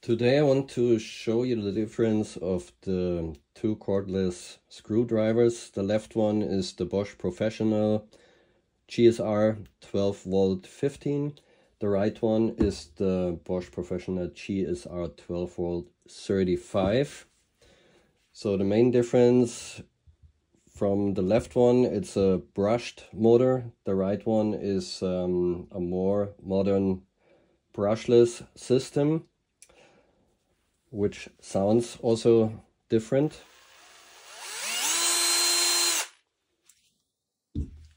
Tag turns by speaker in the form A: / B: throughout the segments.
A: Today I want to show you the difference of the two cordless screwdrivers. The left one is the Bosch Professional GSR12v-15. The right one is the Bosch Professional GSR12v-35. So the main difference from the left one, it's a brushed motor. The right one is a more modern brushless system, which sounds also different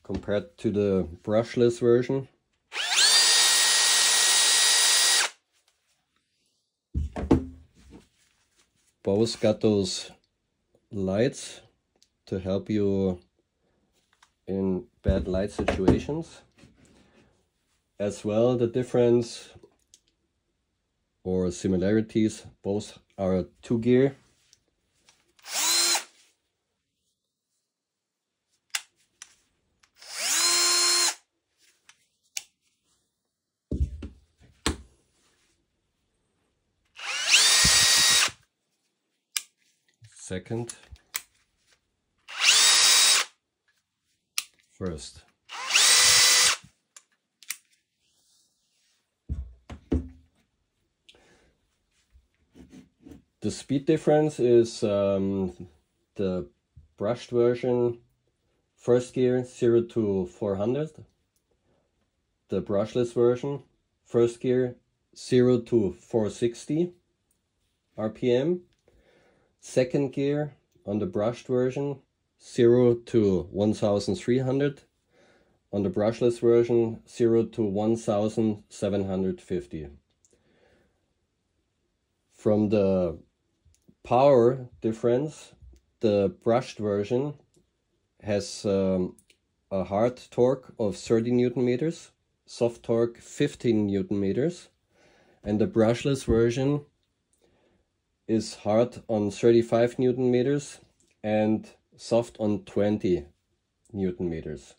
A: compared to the brushless version. Both got those lights to help you in bad light situations. As well, the difference or similarities, both are 2-gear. Second, first. The speed difference is the brushed version, first gear 0 to 400. The brushless version, first gear 0 to 460 RPM. Second gear on the brushed version 0 to 1300. On the brushless version 0 to 1750. From the power difference, the brushed version has a hard torque of 30 Newton meters, soft torque 15 Newton meters, and the brushless version is hard on 35 Newton meters and soft on 20 Newton meters.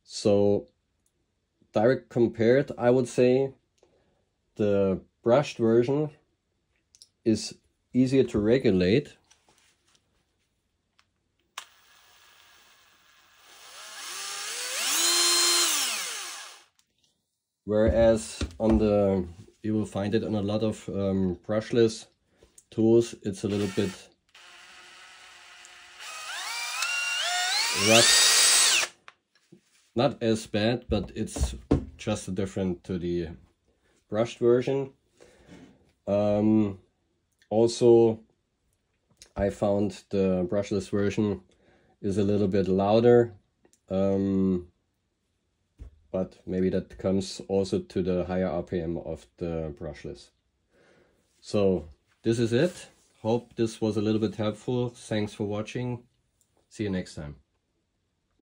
A: So direct compared, I would say the brushed version is easier to regulate, whereas on the, you will find it on a lot of brushless tools, it's a little bit rough. Not as bad, but it's just different to the brushed version. Also, I found the brushless version is a little bit louder, but maybe that comes also to the higher RPM of the brushless. So this is it. Hope this was a little bit helpful. Thanks for watching. See you next time.